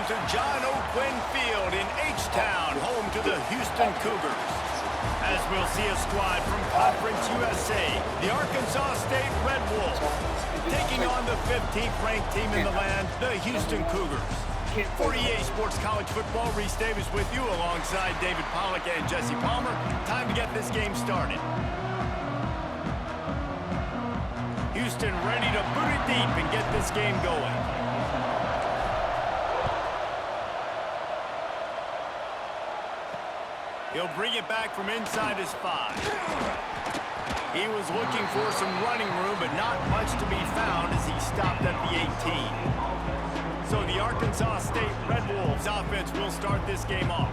welcome to John O'Quinn Field in H-Town, home to the Houston Cougars. As we'll see a squad from Conference USA, the Arkansas State Red Wolves, taking on the 15th ranked team in the land, the Houston Cougars. For EA Sports College Football, Reese Davis with you alongside David Pollack and Jesse Palmer. Time to get this game started. Houston ready to boot it deep and get this game going. He'll bring it back from inside his 5. He was looking for some running room, but not much to be found as he stopped at the 18. So the Arkansas State Red Wolves offense will start this game off.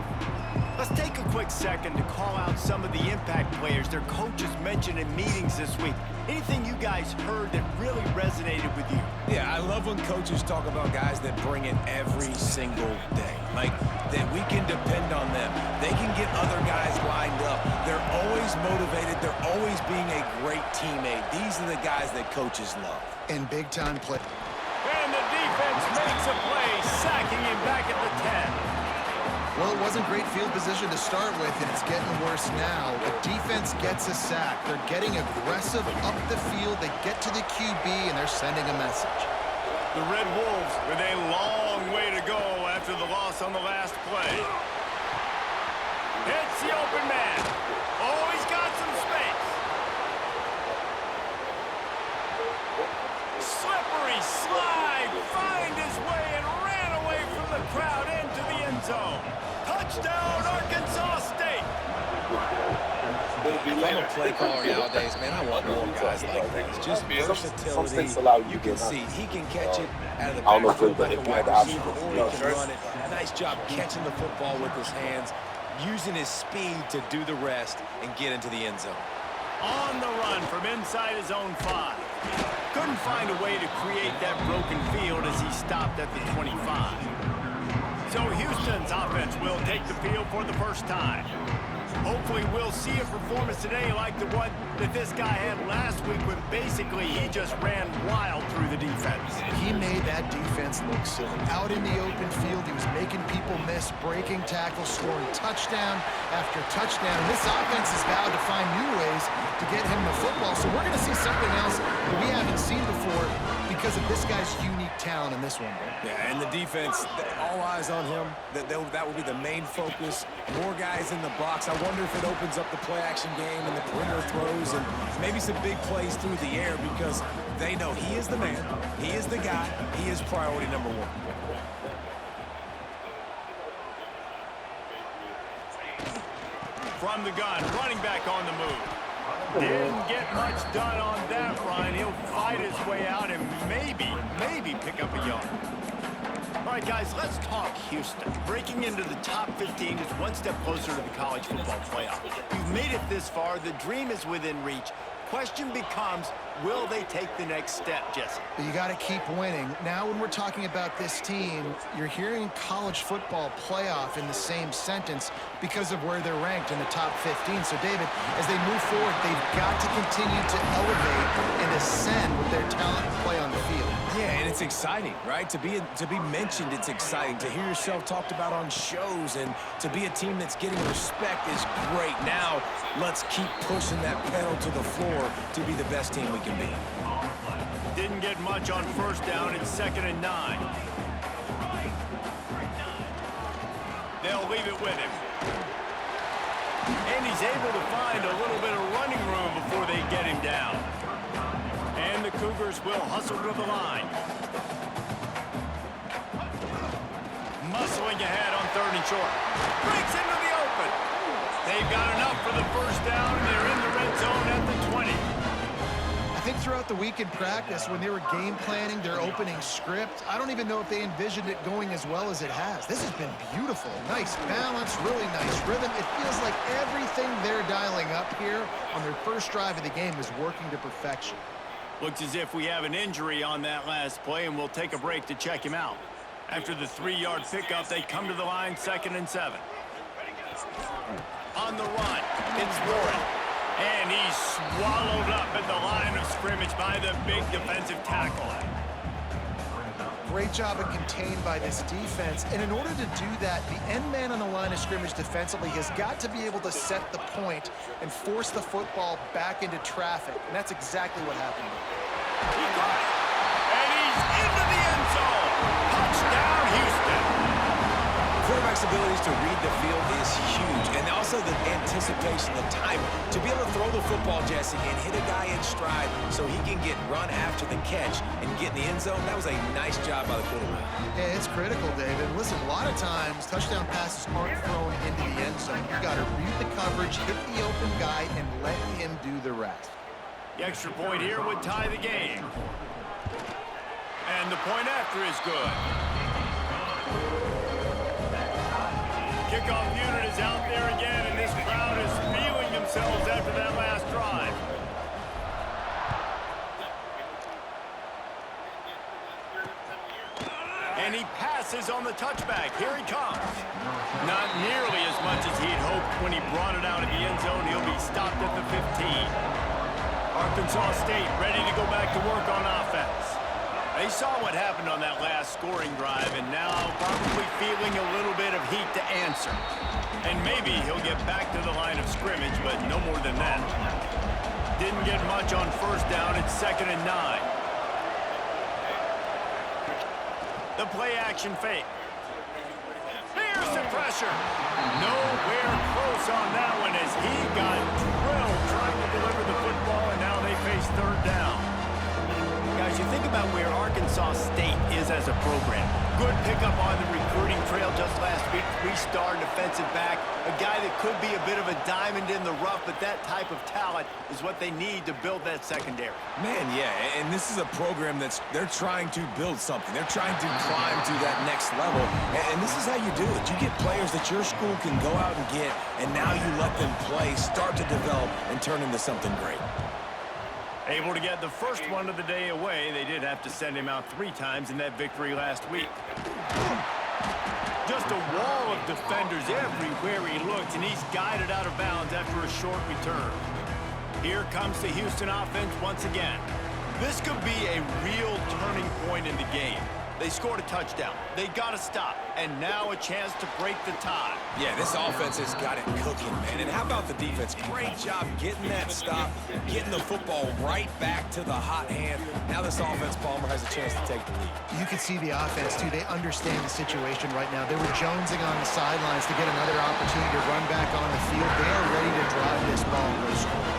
Let's take a quick second to call out some of the impact players their coaches mentioned in meetings this week. Anything you guys heard that really resonated with you? Yeah, I love when coaches talk about guys that bring it every single day. Like, that we can depend on them. They can get other guys lined up. They're always motivated. They're always being a great teammate. These are the guys that coaches love. And big-time play. And the defense makes a play, sacking him back at the 10. Well, it wasn't great field position to start with, and it's getting worse now. The defense gets a sack. They're getting aggressive up the field. They get to the QB, and they're sending a message. The Red Wolves with a long way to go after the loss on the last play. It's the open man. Oh, he's got some space. Slippery slide, find his way and ran away from the crowd into the end zone. Touchdown, Arkansas State. If I'm a play caller nowadays, man, I want more guys like this. Just versatility. You can see he can catch it out of the backfield like a wide receiver, or he can run it. A nice job catching the football with his hands, using his speed to do the rest and get into the end zone. On the run from inside his own 5. Couldn't find a way to create that broken field as he stopped at the 25. So Houston's offense will take the field for the first time. Hopefully we'll see a performance today like the one that this guy had last week when basically he just ran wild through the defense. He made that defense look silly. Out in the open field, he was making people miss, breaking tackles, scoring touchdown after touchdown. And this offense has vowed to find new ways to get him the football. So we're going to see something else that we haven't seen before because of this guy's unique talent in this one. Yeah, and the defense, all eyes on him. That will be the main focus. More guys in the box. I wonder if it opens up the play-action game and the perimeter throws and maybe some big plays through the air because they know he is the man, he is the guy, he is priority number 1. From the gun, running back on the move. Didn't get much done on that run. He'll fight his way out and maybe pick up a yard. All right, guys, let's talk Houston. Breaking into the top 15 is one step closer to the college football playoff. You've made it this far. The dream is within reach. Question becomes, will they take the next step, Jesse? But you got to keep winning. Now when we're talking about this team, you're hearing college football playoff in the same sentence because of where they're ranked in the top 15. So, David, as they move forward, they've got to continue to elevate and ascend with their talent and play on the field. Yeah, and it's exciting, right? To be mentioned, it's exciting. To hear yourself talked about on shows and to be a team that's getting respect is great. Now, let's keep pushing that pedal to the floor to be the best team we can be. Didn't get much on first down. It's 2nd and 9. They'll leave it with him. And he's able to find a little bit of running room before they get him down. And the Cougars will hustle to the line. Muscling ahead on 3rd and short. Breaks into the open. They've got enough for the first down, and they're in the red zone at the 20. I think throughout the week in practice, when they were game planning their opening script, I don't even know if they envisioned it going as well as it has. This has been beautiful. Nice balance, really nice rhythm. It feels like everything they're dialing up here on their first drive of the game is working to perfection. Looks as if we have an injury on that last play, and we'll take a break to check him out. After the 3-yard pickup, they come to the line, 2nd and 7. On the run, it's Warren. And he's swallowed up at the line of scrimmage by the big defensive tackle. great job of contained by this defense. And in order to do that, the end man on the line of scrimmage defensively has got to be able to set the point and force the football back into traffic. And that's exactly what happened. He got it! And he's into the end zone! Touchdown, Houston! Quarterback's abilities to read the field is huge, and also the anticipation, the time to be able to throw the football, Jesse, and hit a guy in stride so he can get run after the catch and get in the end zone. That was a nice job by the quarterback. Yeah, it's critical, David. Listen, a lot of times touchdown passes aren't thrown into the end zone. You got to read the coverage, hit the open guy, and let him do the rest. The extra point here would tie the game. And the point after is good. Kickoff unit is out there again, and this crowd is feeling themselves after that last drive. And he passes on the touchback. Here he comes. Not nearly as much as he'd hoped when he brought it out of the end zone. He'll be stopped at the 15. Arkansas State ready to go back to work on offense. They saw what happened on that last scoring drive, and now probably feeling a little bit of heat to answer. And maybe he'll get back to the line of scrimmage, but no more than that. Didn't get much on first down. It's 2nd and 9. The play-action fake. Here's the pressure. Nowhere close on that one as he got drilled trying to deliver the football, and now they face 3rd down. Guys, you think about where Arkansas State is as a program. Good pickup on the recruiting trail just last week. 3-star defensive back. A guy that could be a bit of a diamond in the rough, but that type of talent is what they need to build that secondary. Man, yeah, and this is a program they're trying to build something. They're trying to climb to that next level, and this is how you do it. You get players that your school can go out and get, and now you let them play, start to develop, and turn into something great. Able to get the first one of the day away. They did have to send him out 3 times in that victory last week. Just a wall of defenders everywhere he looks, and he's guided out of bounds after a short return. Here comes the Houston offense once again. This could be a real turning point in the game. They scored a touchdown. They got to stop, and now a chance to break the tie. Yeah, this offense has got it cooking, man. And how about the defense? Great job getting that stop, getting the football right back to the hot hand. Now this offense, Palmer, has a chance to take the lead. You can see the offense, too. They understand the situation right now. They were jonesing on the sidelines to get another opportunity to run back on the field. They are ready to drive this ball and go score.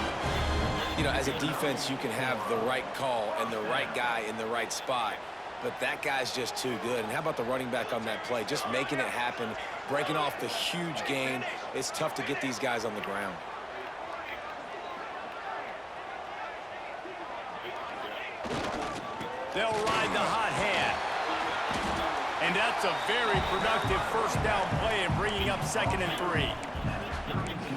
You know, as a defense, you can have the right call and the right guy in the right spot. But that guy's just too good. And how about the running back on that play? Just making it happen, breaking off the huge gain. It's tough to get these guys on the ground. They'll ride the hot hand. And that's a very productive first down play and bringing up 2nd and 3.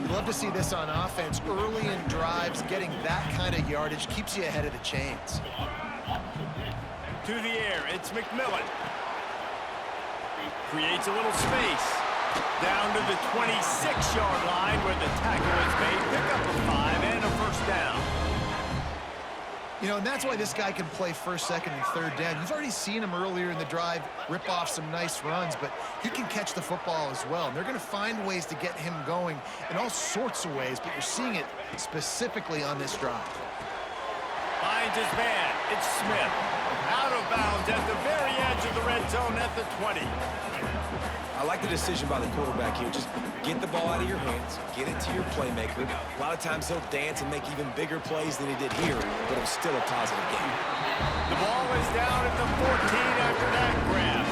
You'd love to see this on offense. Early in drives, getting that kind of yardage keeps you ahead of the chains. To the air, it's McMillan. Creates a little space. Down to the 26-yard line where the tackle is made. Pick up a 5 and a first down. You know, and that's why this guy can play 1st, 2nd, and 3rd down. You've already seen him earlier in the drive rip off some nice runs, but he can catch the football as well. And they're going to find ways to get him going in all sorts of ways, but you're seeing it specifically on this drive. Finds his man. It's Smith. Out of bounds at the very edge of the red zone at the 20. I like the decision by the quarterback here. Just get the ball out of your hands, get it to your playmaker. A lot of times he'll dance and make even bigger plays than he did here, but it was still a positive game. The ball is down at the 14 after that grab.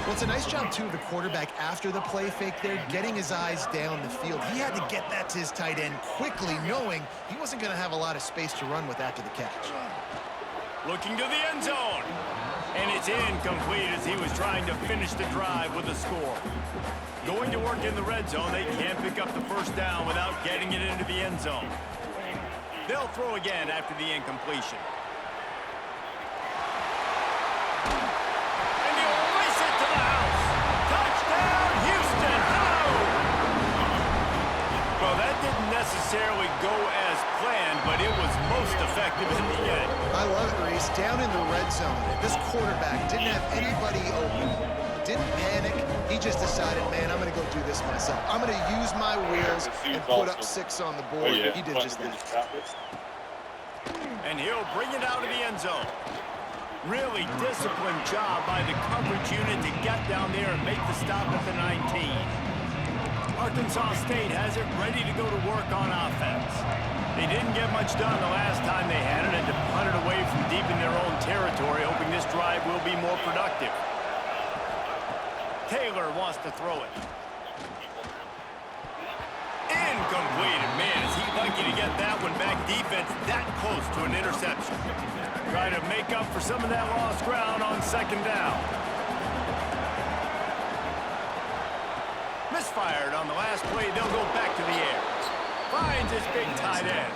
Well, it's a nice job, too, of the quarterback after the play fake there, getting his eyes down the field. He had to get that to his tight end quickly, knowing he wasn't going to have a lot of space to run with after the catch. Looking to the end zone. And it's incomplete as he was trying to finish the drive with a score. Going to work in the red zone, they can't pick up the first down without getting it into the end zone. They'll throw again after the incompletion. And he'll race it to the house. Touchdown, Houston! HOU! Well, that didn't necessarily go as planned, but it was most most effective in the end. I love it, Reese. Down in the red zone, this quarterback didn't have anybody open. Didn't panic. He just decided, man, I'm going to go do this myself. I'm going to use my wheels and put up 6 on the board. He did just that. And he'll bring it out of the end zone. Really disciplined job by the coverage unit to get down there and make the stop at the 19. Arkansas State has it ready to go to work on offense. They didn't get much done the last time they had it and to punt it away from deep in their own territory, hoping this drive will be more productive. Taylor wants to throw it. Incomplete. Man, is he lucky to get that one back. Defense that close to an interception. Try to make up for some of that lost ground on second down. Misfired on the last play. They'll go back to the air. Finds his big tight end.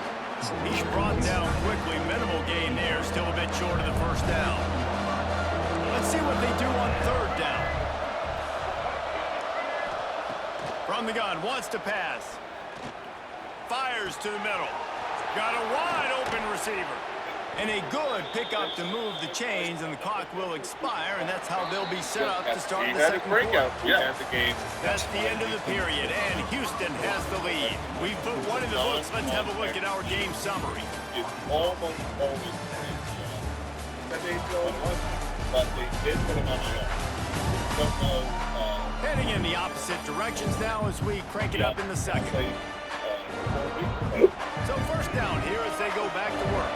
He's brought down quickly. Minimal gain there. Still a bit short of the first down. Let's see what they do on third down. From the gun. Wants to pass. Fires to the middle. Got a wide open receiver. And a good pickup to move the chains, and the clock will expire, and that's how they'll be set up to start the second quarter. That's the end of the period, and Houston has the lead. We've put one in the books. Let's have a look at our game summary. It's almost always that they don't want, but they did put him on shot. Don't know. Heading in the opposite directions now as we crank it up in the second. So first down here as they go back to work.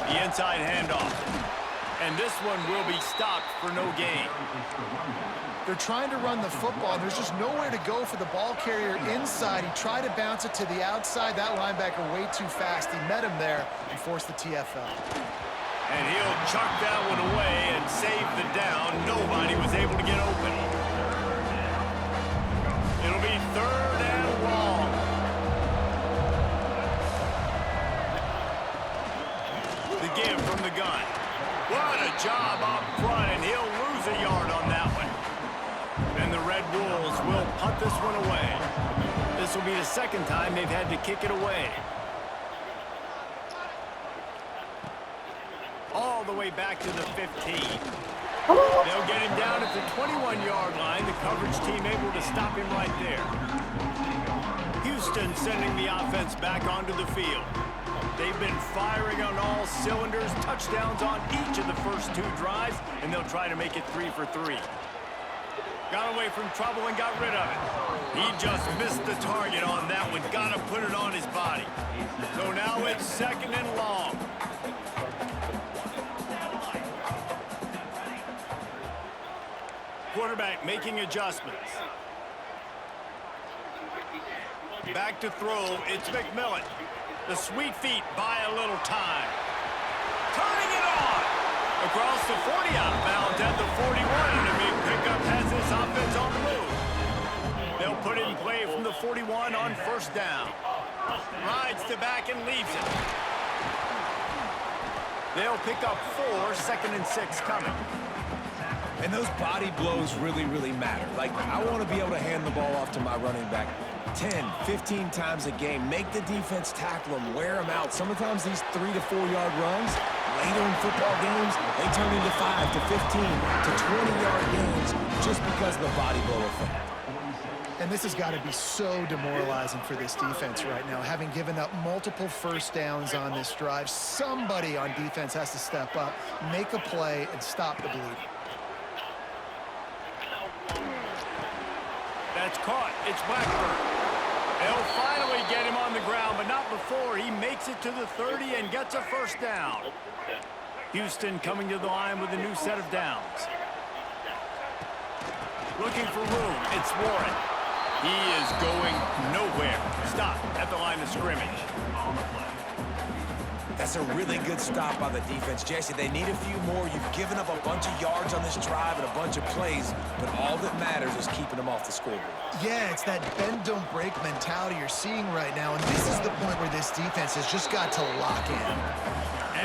The inside handoff. And this one will be stopped for no gain. They're trying to run the football. There's just nowhere to go for the ball carrier inside. He tried to bounce it to the outside. That linebacker way too fast. He met him there and forced the TFL. And he'll chuck that one away and save the down. Nobody was able to get open. It'll be third and long. The give from the gun. What a job up front, and he'll lose a yard on that one. And the Red Wolves will punt this one away. This will be the second time they've had to kick it away. All the way back to the 15. They'll get him down at the 21-yard line. The coverage team able to stop him right there. Houston sending the offense back onto the field. They've been firing on all cylinders, touchdowns on each of the first 2 drives, and they'll try to make it 3 for 3. Got away from trouble and got rid of it. He just missed the target on that one. Got to put it on his body. So now it's second and long. Quarterback making adjustments. Back to throw. It's McMillan. The sweet feet buy a little time. Turning it on. Across the 40 out of bounds at the 41. And a big pickup has this offense on the move. They'll put it in play from the 41 on first down. Rides to back and leaves it. They'll pick up 4, second and 6 coming. And those body blows really, really matter. Like, I want to be able to hand the ball off to my running back 10, 15 times a game. Make the defense tackle them, wear them out. Sometimes these 3 to 4 yard runs, later in football games, they turn into 5 to 15 to 20-yard games just because of the body blow effect. And this has got to be so demoralizing for this defense right now. Having given up multiple first downs on this drive, somebody on defense has to step up, make a play, and stop the bleeding. That's caught. It's Blackburn. They'll finally get him on the ground, but not before he makes it to the 30 and gets a first down. Houston coming to the line with a new set of downs. Looking for room. It's Warren. He is going nowhere. Stop at the line of scrimmage. That's a really good stop by the defense. Jesse, they need a few more. You've given up a bunch of yards on this drive and a bunch of plays, but all that matters is keeping them off the scoreboard. Yeah, it's that bend, don't break mentality you're seeing right now, and this is the point where this defense has just got to lock in.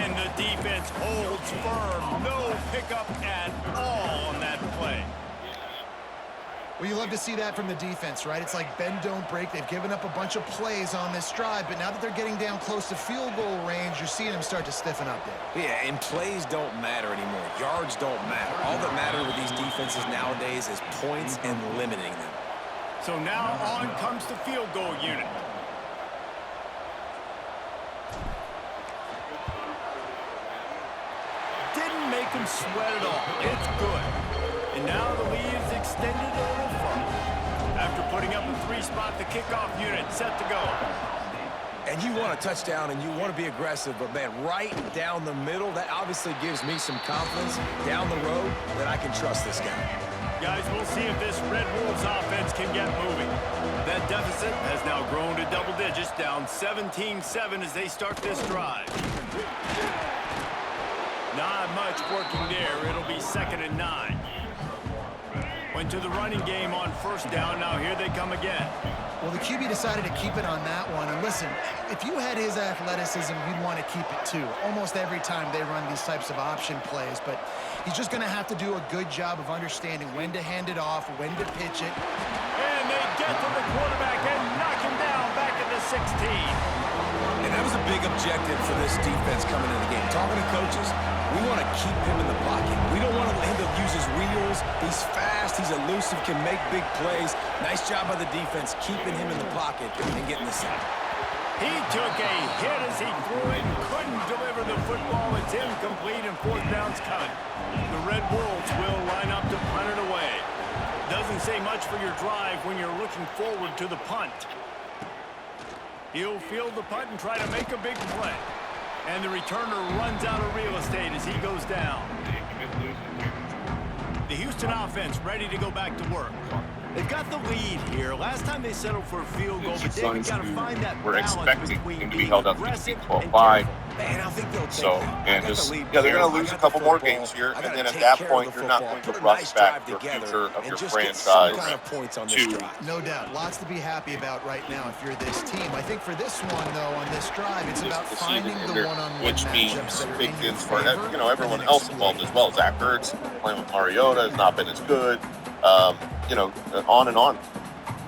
And the defense holds firm. No pickup at all on that play. Well, you love to see that from the defense, right? It's like bend, don't break. They've given up a bunch of plays on this drive, but now that they're getting down close to field goal range, you're seeing them start to stiffen up there. Yeah, and plays don't matter anymore. Yards don't matter. All that matters with these defenses nowadays is points and limiting them. So now on comes the field goal unit. Didn't make him sweat at all. It's good. And now the lead is extended a little further. After putting up a 3-spot, the kickoff unit set to go. And you want a touchdown and you want to be aggressive, but man, right down the middle, that obviously gives me some confidence down the road that I can trust this guy. Guys, we'll see if this Red Wolves offense can get moving. That deficit has now grown to double digits, down 17-7 as they start this drive. Not much working there. It'll be 2nd and 9. Went to the running game on 1st down. Now here they come again. Well, the QB decided to keep it on that one. And listen, if you had his athleticism, you'd want to keep it too. Almost every time they run these types of option plays. But he's just going to have to do a good job of understanding when to hand it off, when to pitch it. And they get to the quarterback and knock him down back at the 16. And that was a big objective for this defense coming into the game. Talking to coaches, we want to keep him in the pocket. We don't want him to use his wheels. He's fast, he's elusive, can make big plays. Nice job by the defense keeping him in the pocket and getting the sack. He took a hit as he threw it and couldn't deliver the football. It's incomplete and 4th down's coming. The Red Wolves will line up to punt it away. Doesn't say much for your drive when you're looking forward to the punt. He'll field the punt and try to make a big play. And the returner runs out of real estate as he goes down. The Houston offense ready to go back to work. They've got the lead here. Last time they settled for a field goal, but they've got to find that we're balance expecting between him to be being held up aggressive to and 12-5. Man, I think they'll take So, that. and just, yeah, they're going to lose a couple more games here, and then at that point, you're not going to rush back your future of your franchise to... No doubt. Lots to be happy about right now if you're this team. I think for this one, though, on this drive, it's about finding the one-on-one which means matchups that are big in your things for favor everyone and else involved as well. Zach Ertz playing with Mariota has not been as good. On and on.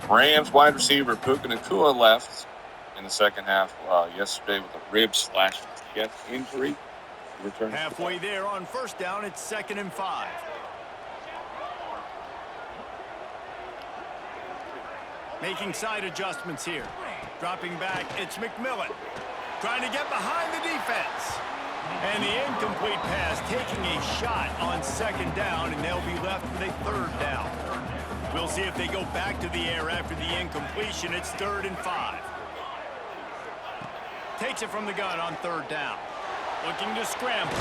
Rams wide receiver Puka Nacua left in the second half yesterday with a rib/chest injury. Halfway there on 1st down, it's 2nd and 5. Making side adjustments here. Dropping back, it's McMillan. Trying to get behind the defense. And the incomplete pass taking a shot on 2nd down, and they'll be left with a 3rd down. We'll see if they go back to the air after the incompletion. It's 3rd and 5. Takes it from the gun on 3rd down. Looking to scramble.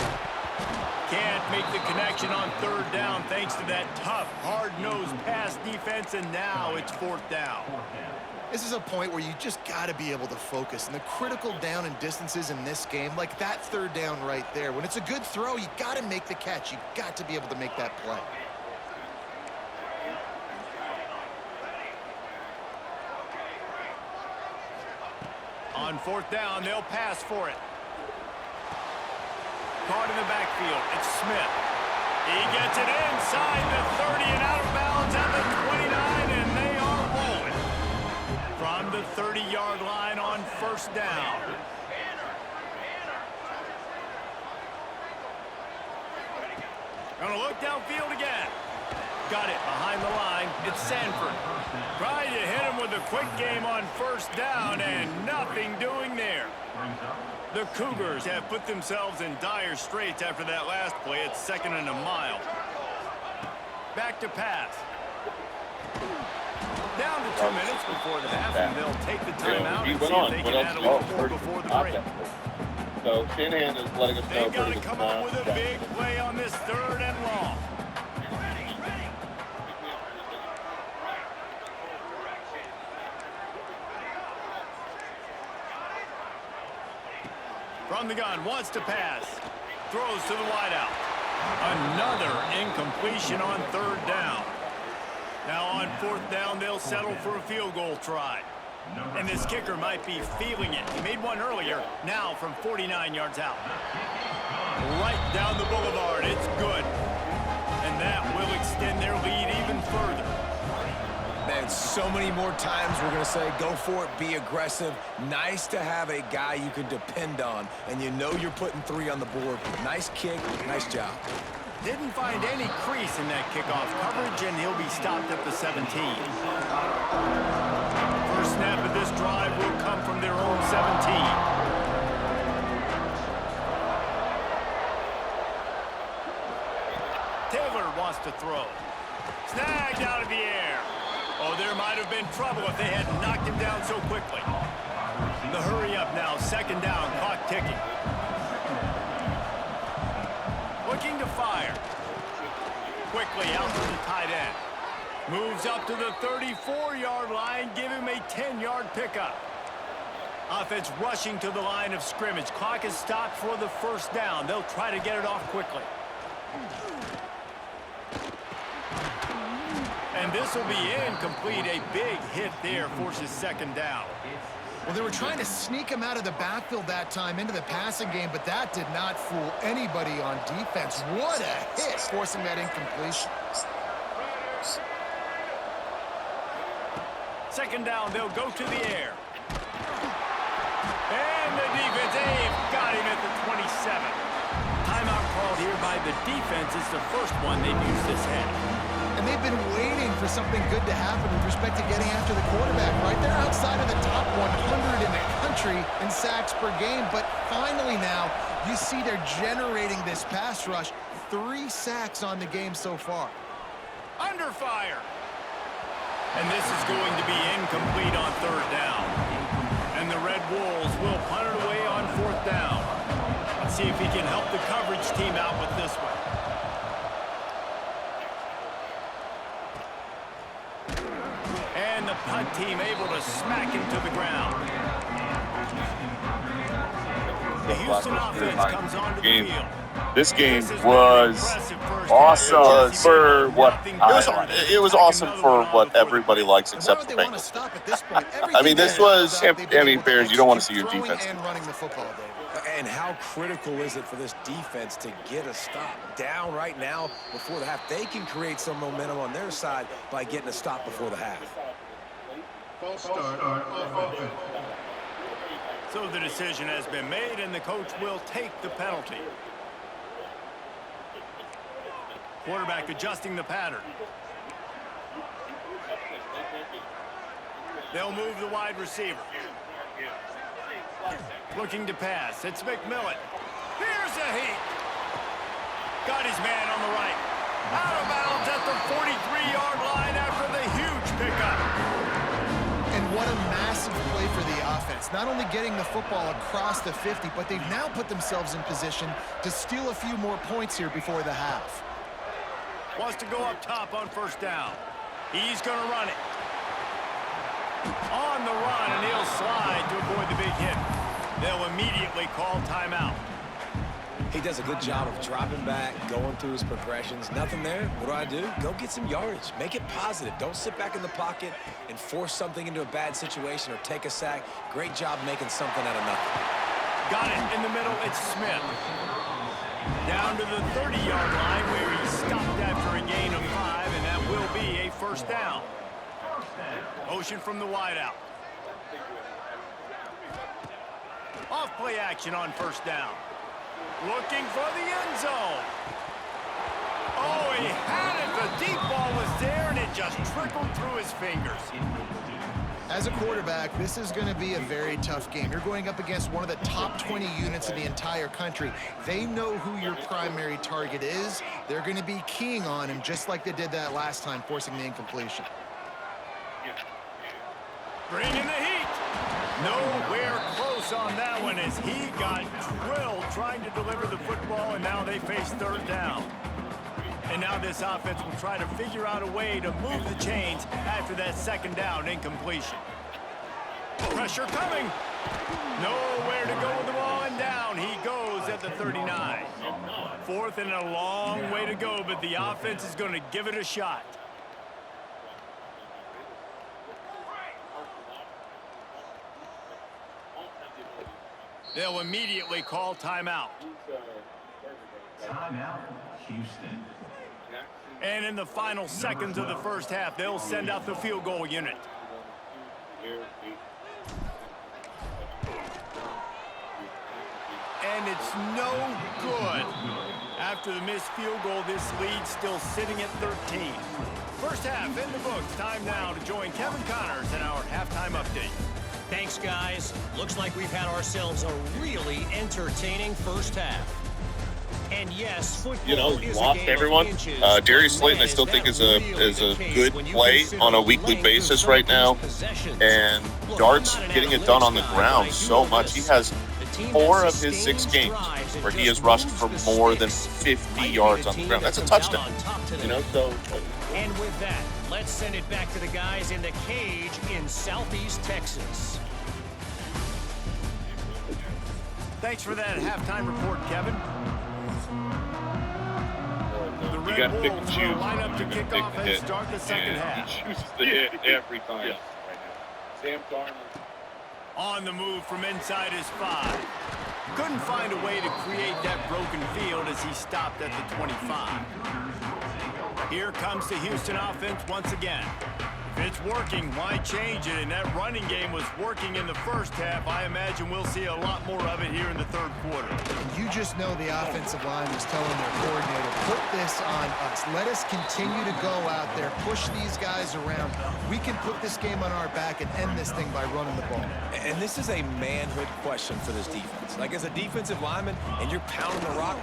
Can't make the connection on 3rd down thanks to that tough, hard-nosed pass defense, and now it's 4th down. This is a point where you just got to be able to focus. And the critical down and distances in this game, like that 3rd down right there, when it's a good throw, you got to make the catch. You got to be able to make that play. On 4th down, they'll pass for it. Caught in the backfield, it's Smith. He gets it inside the 30 and out of bounds at the 29, and they are rolling. From the 30-yard line on 1st down. Gonna look downfield again. Got it behind the line. It's Sanford. Trying to hit him with a quick game on 1st down, and nothing doing there. The Cougars have put themselves in dire straits after that last play. It's 2nd and a mile. Back to pass. Down to 2 minutes before the half, and they'll take the timeout and see if they can add a little more before the break. So Shanahan is letting us know. They've got to come up with a big play on this 3rd and long. From the gun, wants to pass. Throws to the wideout. Another incompletion on 3rd down. Now on 4th down, they'll settle for a field goal try. And this kicker might be feeling it. He made one earlier, now from 49 yards out. Right down the boulevard, it's good. And that will extend their lead even further. And so many more times we're going to say, go for it, be aggressive. Nice to have a guy you can depend on, and you know you're putting 3 on the board. Nice kick, nice job. Didn't find any crease in that kickoff coverage, and he'll be stopped at the 17. First snap of this drive will come from their own 17. Taylor wants to throw. Snagged out of the air. Oh, there might have been trouble if they hadn't knocked him down so quickly. The hurry up now, second down, clock ticking. Looking to fire. Quickly out to the tight end. Moves up to the 34-yard line, give him a 10-yard pickup. Offense rushing to the line of scrimmage. Clock is stopped for the first down. They'll try to get it off quickly. And this will be incomplete. A big hit there forces second down. Well, they were trying to sneak him out of the backfield that time into the passing game, but that did not fool anybody on defense. What a hit, forcing that incompletion. Second down, they'll go to the air. And the defense, they've got him at the 27. Timeout called here by the defense. It's the first one they've used this half. And they've been waiting for something good to happen with respect to getting after the quarterback, right? They're outside of the top 100 in the country in sacks per game, but finally now you see they're generating this pass rush. 3 sacks on the game so far. Under fire. And this is going to be incomplete on third down. And the Red Wolves will punt it away on fourth down. Let's see if he can help the coverage team out with this one. And the punt team able to smack him to the ground. The Houston offense comes onto the field. This game was awesome for what it was awesome for what everybody likes except for Bengals. I mean, this was, Bears, you don't want to see your defense. And how critical is it for this defense to get a stop down right now before the half? They can create some momentum on their side by getting a stop before the half. So the decision has been made, and the coach will take the penalty. Quarterback adjusting the pattern. They'll move the wide receiver. Looking to pass. It's McMillan. Here's a heat. Got his man on the right. Out of bounds at the 43-yard line after the huge pickup. And what a massive play for the offense. Not only getting the football across the 50, but they've now put themselves in position to steal a few more points here before the half. Wants to go up top on first down. He's going to run it. On the run, and he'll slide to avoid the big hit. They'll immediately call timeout. He does a good job of dropping back, going through his progressions. Nothing there. What do? Go get some yardage. Make it positive. Don't sit back in the pocket and force something into a bad situation or take a sack. Great job making something out of nothing. Got it in the middle. It's Smith. Down to the 30-yard line where he stopped after a gain of 5, and that will be a first down. Motion from the wideout. Off play action on first down. Looking for the end zone. Oh, he had it. The deep ball was there, and it just trickled through his fingers. As a quarterback, this is going to be a very tough game. You're going up against one of the top 20 units in the entire country. They know who your primary target is. They're going to be keying on him just like they did that last time, forcing the incompletion. Bringing the heat. Nowhere close on that one as he got drilled trying to deliver the football, and now they face third down. And now this offense will try to figure out a way to move the chains after that second down incompletion. Pressure coming. Nowhere to go with the ball, and down he goes at the 39. Fourth and a long way to go, but the offense is going to give it a shot. They'll immediately call timeout. Timeout, Houston. And in the final seconds of the first half, they'll send out the field goal unit. And it's no good. After the missed field goal, this lead's still sitting at 13. First half in the books. Time now to join Kevin Connors in our halftime update. Thanks, guys. Looks like we've had ourselves a really entertaining first half. And yes, football is a lost game everyone. of inches, Darius but Slayton, I man, still is think that is a really the case good when you play consider on a the weekly length basis of right some now. of these possessions. And Look, Dart's I'm not an getting it done on the analytics guy, ground but I so do much. know He this. has The team 4 that of his 6 sustains games drives and where he just has rushed moves for the more than sticks 50 might be yards the on the team ground. that That's a comes out touchdown. on top today. You know, so And with that, let's send it back to the guys in the cage in Southeast Texas. Thanks for that halftime report, Kevin. The you Red got to pick and Wolves choose. will line up to You're gonna kick pick off the and hit. start the second And half. he chooses the hit every time. Yeah. Sam Darnold. On the move from inside his 5. Couldn't find a way to create that broken field as he stopped at the 25. Here comes the Houston offense once again. If it's working, why change it? And that running game was working in the first half. I imagine we'll see a lot more of it here in the third quarter. You just know the offensive line was telling their coordinator, put this on us. Let us continue to go out there, push these guys around. We can put this game on our back and end this thing by running the ball. And this is a manhood question for this defense. Like, as a defensive lineman, and you're pounding the rock,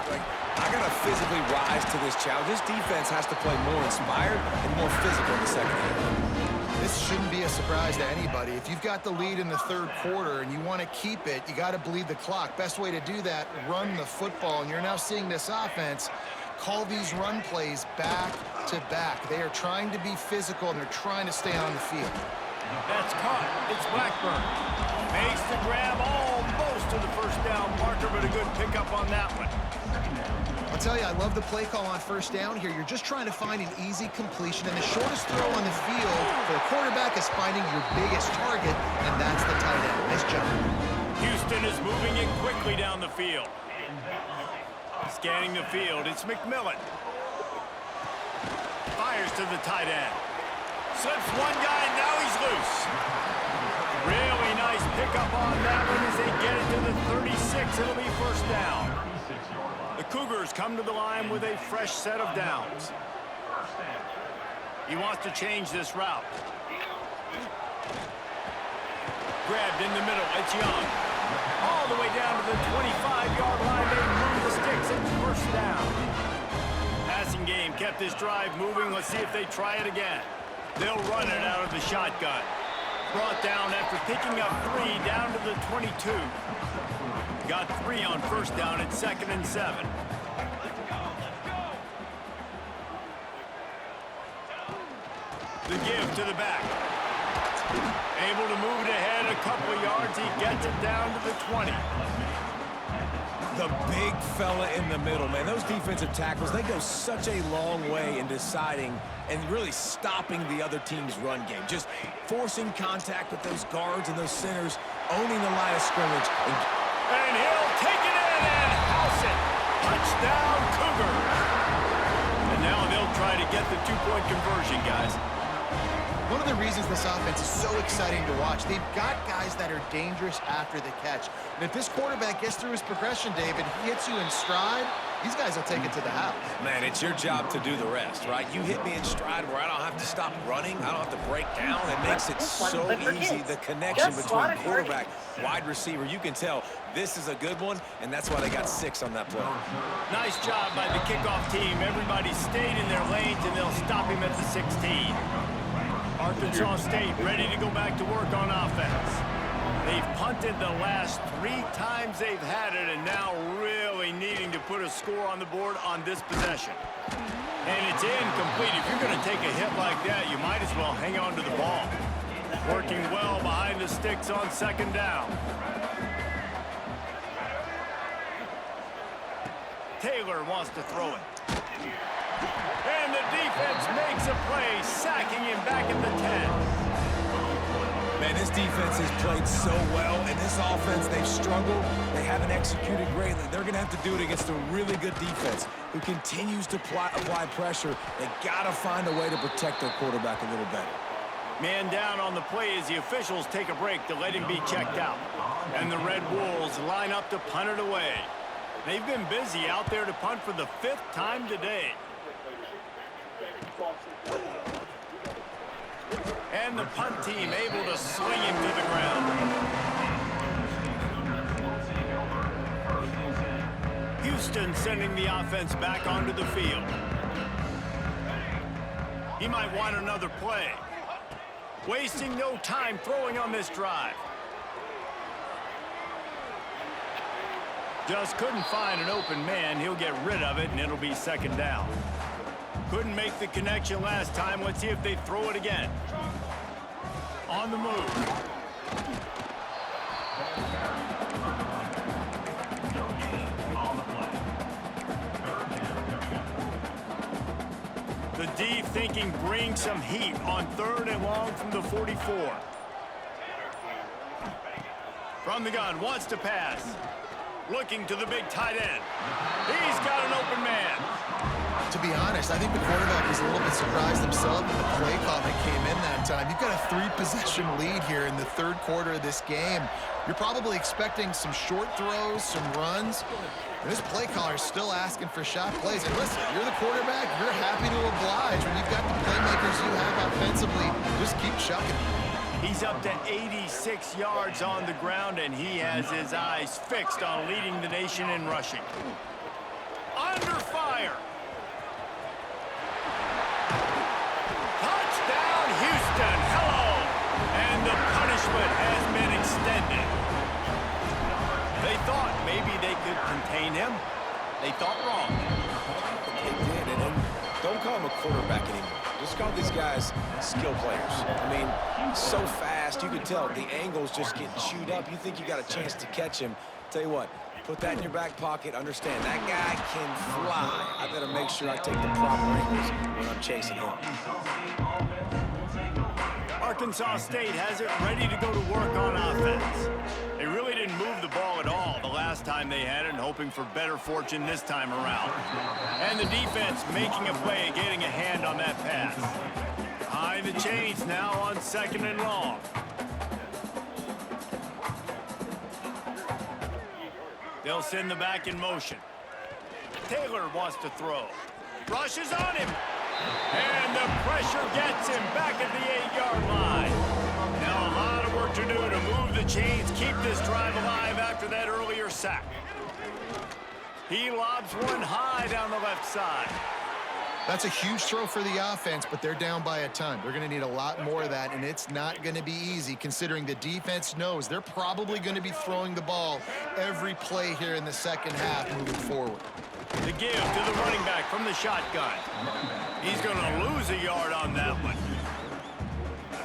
like, I got to physically rise to this challenge. This defense has to play more inspired and more physical in the second half. This shouldn't be a surprise to anybody. If you've got the lead in the third quarter and you want to keep it, you got to bleed the clock. Best way to do that, run the football. And you're now seeing this offense call these run plays back to back. They are trying to be physical, and they're trying to stay on the field. That's caught. It's Blackburn. Makes the grab almost to the first down marker, but a good pickup on that one. I'll tell you, I love the play call on first down here. You're just trying to find an easy completion, and the shortest throw on the field for the quarterback is finding your biggest target, and that's the tight end. Nice job. Houston is moving it quickly down the field. Scanning the field, it's McMillan. Fires to the tight end. Slips one guy, and now he's loose. Really nice pickup on that one as they get it to the 36. It'll be first down. The Cougars come to the line with a fresh set of downs. He wants to change this route. Grabbed in the middle, it's Young. All the way down to the 25-yard line. They move the sticks. It's first down. Passing game kept this drive moving. Let's see if they try it again. They'll run it out of the shotgun. Brought down after picking up 3 down to the 22. Got 3 on first down at 2nd and 7. The give to the back. Able to move it ahead a couple of yards. He gets it down to the 20. The big fella in the middle, man. Those defensive tackles, they go such a long way in deciding and really stopping the other team's run game. Just forcing contact with those guards and those centers, owning the line of scrimmage. And he'll take it in and house it. Touchdown, Cougars. And now they'll try to get the 2-point conversion, guys. One of the reasons this offense is so exciting to watch, they've got guys that are dangerous after the catch. And if this quarterback gets through his progression, David, he hits you in stride, these guys will take it to the house. Man, it's your job to do the rest, right? You hit me in stride where I don't have to stop running. I don't have to break down. It makes it so easy, the connection between quarterback, wide receiver. You can tell this is a good one, and that's why they got 6 on that play. Nice job by the kickoff team. Everybody stayed in their lanes, and they'll stop him at the 16. Arkansas State ready to go back to work on offense. They've punted the last 3 times they've had it, and now really needing to put a score on the board on this possession. And it's incomplete. If you're going to take a hit like that, you might as well hang on to the ball. Working well behind the sticks on 2nd down. Taylor wants to throw it. And the defense makes a play, sacking him back at the 10. Man, this defense has played so well, and this offense, they've struggled. They haven't executed greatly. They're going to have to do it against a really good defense who continues to apply pressure. They got to find a way to protect their quarterback a little better. Man down on the play as the officials take a break to let him be checked out. And the Red Wolves line up to punt it away. They've been busy out there to punt for the 5th time today. And the punt team able to swing him to the ground. Houston sending the offense back onto the field. He might want another play. Wasting no time throwing on this drive. Just couldn't find an open man. He'll get rid of it, and it'll be 2nd down. Couldn't make the connection last time. Let's see if they throw it again. On the move. The D thinking bring some heat on 3rd and long from the 44. From the gun, wants to pass. Looking to the big tight end. He's got an open man. To be honest, I think the quarterback was a little bit surprised himself with the play call that came in that time. You've got a 3-possession lead here in the 3rd quarter of this game. You're probably expecting some short throws, some runs. And this play caller is still asking for shot plays. And listen, you're the quarterback. You're happy to oblige when you've got the playmakers you have offensively. Just keep chucking. He's up to 86 yards on the ground, and he has his eyes fixed on leading the nation in rushing. Under fire. Touchdown, Houston. Hello. And the punishment has been extended. They thought maybe they could contain him. They thought wrong. They did, and don't call him a quarterback anymore. Just call these guys skill players. I mean, so fast, you can tell the angles just get chewed up. You think you got a chance to catch him. Tell you what, put that in your back pocket. Understand, that guy can fly. I better make sure I take the proper angles when I'm chasing him. Arkansas State has it ready to go to work on offense. They really didn't move the ball at all the last time they had it, and hoping for better fortune this time around. And the defense making a play, getting a hand on that pass. High the chains now on 2nd and long. They'll send the back in motion. Taylor wants to throw. Rushes on him. And the pressure gets him back at the 8-yard line. Now a lot of work to do to move the chains, keep this drive alive after that earlier sack. He lobs one high down the left side. That's a huge throw for the offense, but they're down by a ton. They're going to need a lot more of that, and it's not going to be easy considering the defense knows they're probably going to be throwing the ball every play here in the 2nd half moving forward. The give to the running back from the shotgun. He's going to lose a yard on that one.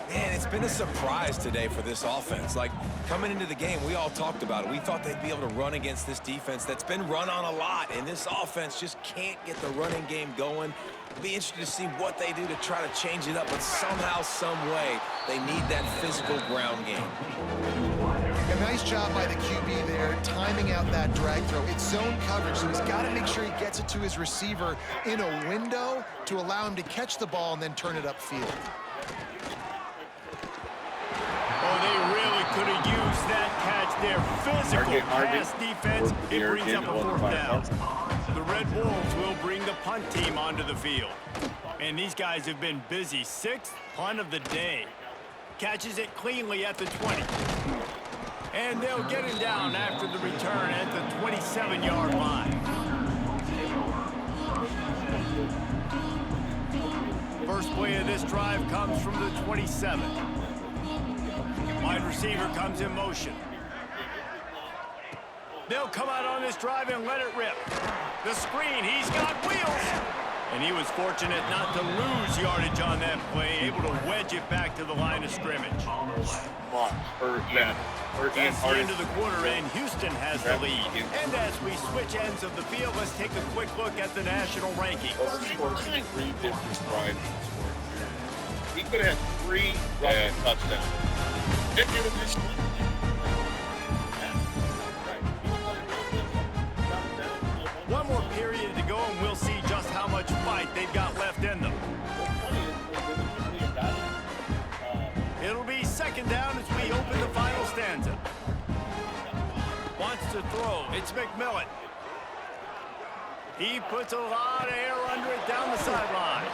Man, it's been a surprise today for this offense. Like, coming into the game, we all talked about it. We thought they'd be able to run against this defense that's been run on a lot, and this offense just can't get the running game going. Be interested to see what they do to try to change it up, but somehow, some way, they need that physical ground game. A nice job by the QB there, timing out that drag throw. It's zone coverage, so he's got to make sure he gets it to his receiver in a window to allow him to catch the ball and then turn it upfield. Oh, they really could have used that catch there. Physical pass defense. It brings up a 4th down. The Red Wolves will bring the punt team onto the field. And these guys have been busy. 6th punt of the day. Catches it cleanly at the 20. And they'll get him down after the return at the 27-yard line. First play of this drive comes from the 27. Wide receiver comes in motion. They'll come out on this drive and let it rip. The screen, he's got wheels. And he was fortunate not to lose yardage on that play, able to wedge it back to the line of scrimmage. That's the end of the quarter, and Houston has the lead. And as we switch ends of the field, let's take a quick look at the national rankings. He could have had 3 rushing touchdowns. One more period to go, and we'll see just how much fight they've got left in them. It'll be second down as we open the final stanza. Wants to throw. It's McMillan. He puts a lot of air under it down the sideline.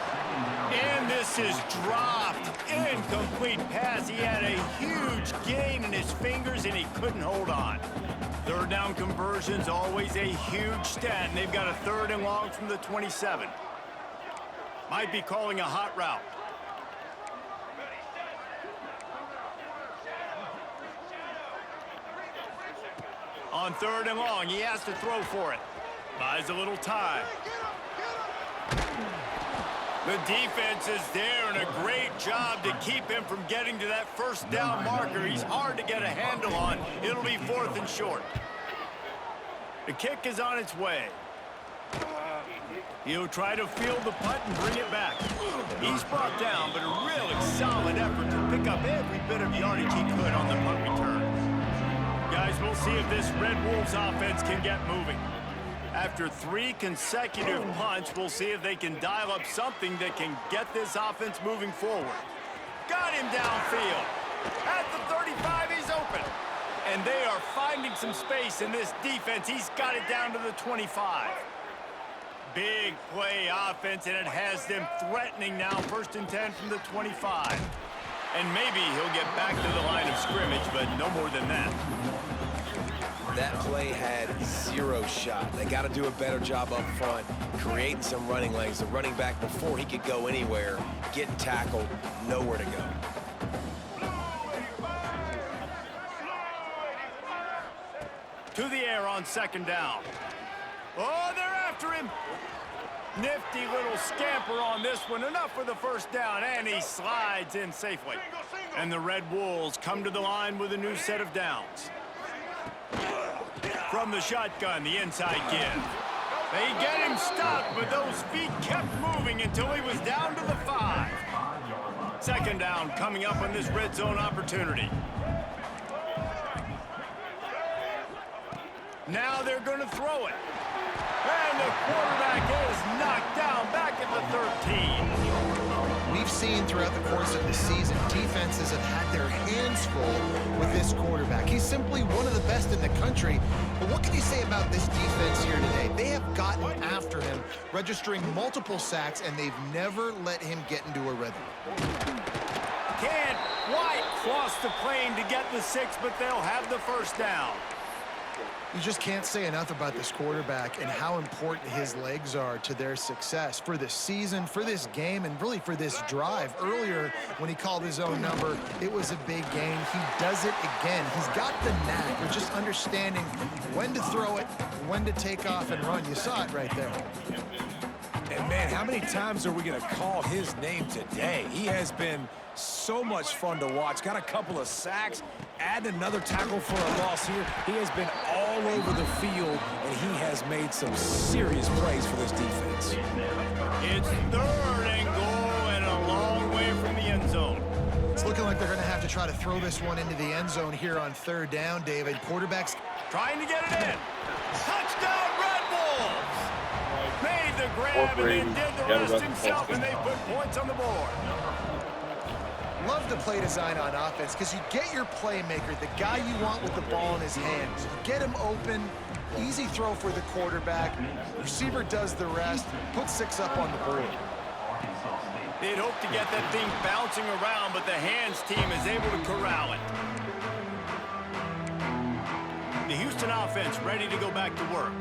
And this is dropped. Incomplete pass. He had a huge gain in his fingers, and he couldn't hold on. Third down conversion's always a huge stat, and they've got a 3rd and long from the 27. Might be calling a hot route. On 3rd and long, he has to throw for it. Buys a little time. The defense is there, and a great job to keep him from getting to that first down marker. He's hard to get a handle on. It'll be 4th and short. The kick is on its way. He'll try to field the punt and bring it back. He's brought down, but a really solid effort to pick up every bit of yardage he could on the punt return. Guys, we'll see if this Red Wolves offense can get moving. After 3 consecutive punts, we'll see if they can dial up something that can get this offense moving forward. Got him downfield. At the 35, he's open. And they are finding some space in this defense. He's got it down to the 25. Big play offense, and it has them threatening now. 1st and 10 from the 25. And maybe he'll get back to the line of scrimmage, but no more than that. That play had 0 shot. They got to do a better job up front, creating some running lanes. The running back, before he could go anywhere, getting tackled, nowhere to go. To the air on 2nd down. Oh, they're after him. Nifty little scamper on this one. Enough for the 1st down, and he slides in safely. And the Red Wolves come to the line with a new set of downs. From the shotgun, the inside give. They get him stopped, but those feet kept moving until he was down to the 5. 2nd down coming up on this red zone opportunity. Now they're going to throw it. And the quarterback is knocked down back at the 13. We've seen throughout the course of the season, defenses have had their hands full with this quarterback. He's simply one of the best in the country. But what can you say about this defense here today? They have gotten after him, registering multiple sacks, and they've never let him get into a rhythm. Can't quite cross the plane to get the 6, but they'll have the 1st down. You just can't say enough about this quarterback and how important his legs are to their success for this season, for this game, and really for this drive. Earlier, when he called his own number, it was a big gain. He does it again. He's got the knack of just understanding when to throw it, when to take off and run. You saw it right there. And, man, how many times are we going to call his name today? He has been so much fun to watch. Got a couple of sacks, add another tackle for a loss here. He has been all over the field, and he has made some serious plays for this defense. It's 3rd and goal and a long way from the end zone. It's looking like they're going to have to try to throw this one into the end zone here on 3rd down, David. Quarterback's trying to get it in. Touchdown, Red Wolves! Made the grab and then did the rest himself, and they put points on the board. Love the play design on offense because you get your playmaker, the guy you want with the ball in his hands. You get him open, easy throw for the quarterback. Receiver does the rest, put 6 up on the board. They'd hope to get that thing bouncing around, but the hands team is able to corral it. The Houston offense ready to go back to work.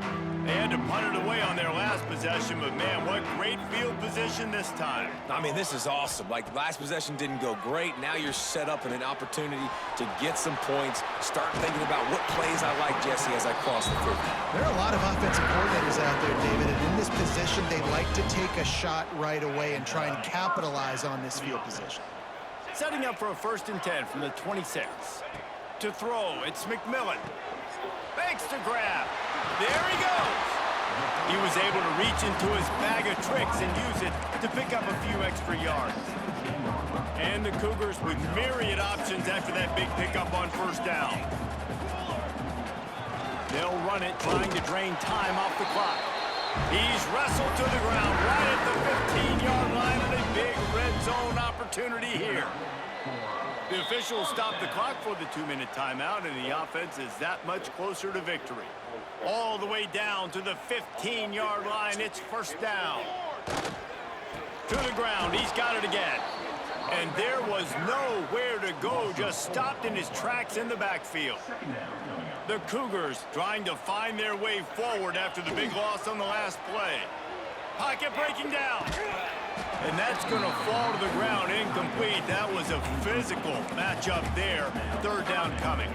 They had to punt it away on their last possession, but man, what great field position this time. I mean, this is awesome. Like, the last possession didn't go great. Now you're set up in an opportunity to get some points. Start thinking about what plays I like, Jesse, as I cross the 50. There are a lot of offensive coordinators out there, David, and in this position, they like to take a shot right away and try and capitalize on this field position. Setting up for a 1st and 10 from the 26. To throw, it's McMillan. Makes the grab. There he goes. He was able to reach into his bag of tricks and use it to pick up a few extra yards. And the Cougars with myriad options after that big pickup on first down. They'll run it, trying to drain time off the clock. He's wrestled to the ground right at the 15-yard line, and a big red zone opportunity here. The officials stopped the clock for the 2-minute timeout, and the offense is that much closer to victory. All the way down to the 15-yard line. It's first down. To the ground. He's got it again. And there was nowhere to go. Just stopped in his tracks in the backfield. The Cougars trying to find their way forward after the big loss on the last play. Pocket breaking down. And that's going to fall to the ground incomplete. That was a physical matchup there. Third down coming.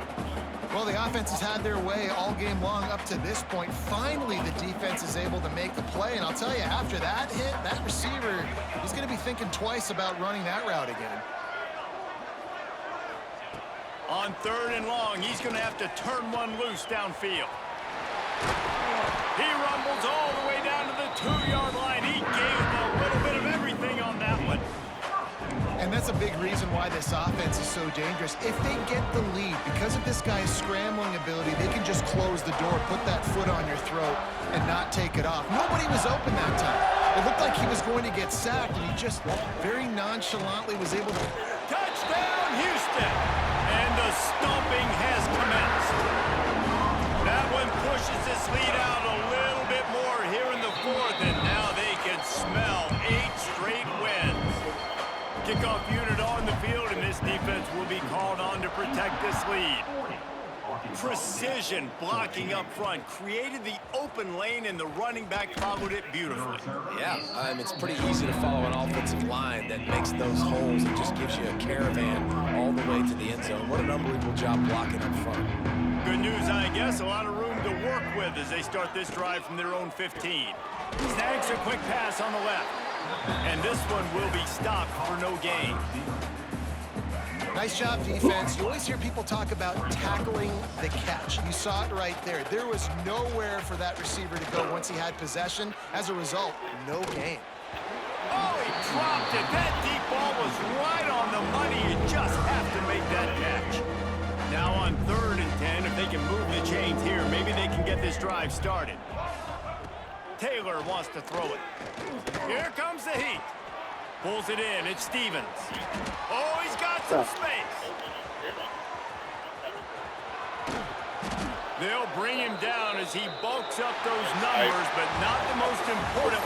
Well, the offense has had their way all game long up to this point. Finally, the defense is able to make the play. And I'll tell you, after that hit, that receiver, he's going to be thinking twice about running that route again. On 3rd and long, he's going to have to turn one loose downfield. He rumbles all the way down to the 2-yard line. He gave him a little bit of everything on that one. And that's a big reason why this offense is so dangerous. If they get the lead, because of this guy's scrambling ability, they can just close the door, put that foot on your throat, and not take it off. Nobody was open that time. It looked like he was going to get sacked, and he just very nonchalantly was able to... Touchdown, Houston! And the stomping has commenced. That one pushes this lead out a little bit more here in the 4th, and now they can smell 8 straight wins. Kickoff unit on the field, and this defense will be called on to protect this lead. Precision blocking up front created the open lane, and the running back followed it beautifully. Yeah, it's pretty easy to follow an offensive line that makes those holes and just gives you a caravan all the way to the end zone. What an unbelievable job blocking up front. Good news, I guess. A lot of room to work with as they start this drive from their own 15. Snags a quick pass on the left. And this one will be stopped for no gain. Nice job, defense. You always hear people talk about tackling the catch. You saw it right there. There was nowhere for that receiver to go once he had possession. As a result, no gain. Oh, he dropped it. That deep ball was right on the money. You just have to make that catch. Now on 3rd and 10, if they can move the chains here, maybe they can get this drive started. Taylor wants to throw it. Here comes the heat. Pulls it in. It's Stevens. Oh, he's got some space. They'll bring him down as he bulks up those numbers, but not the most important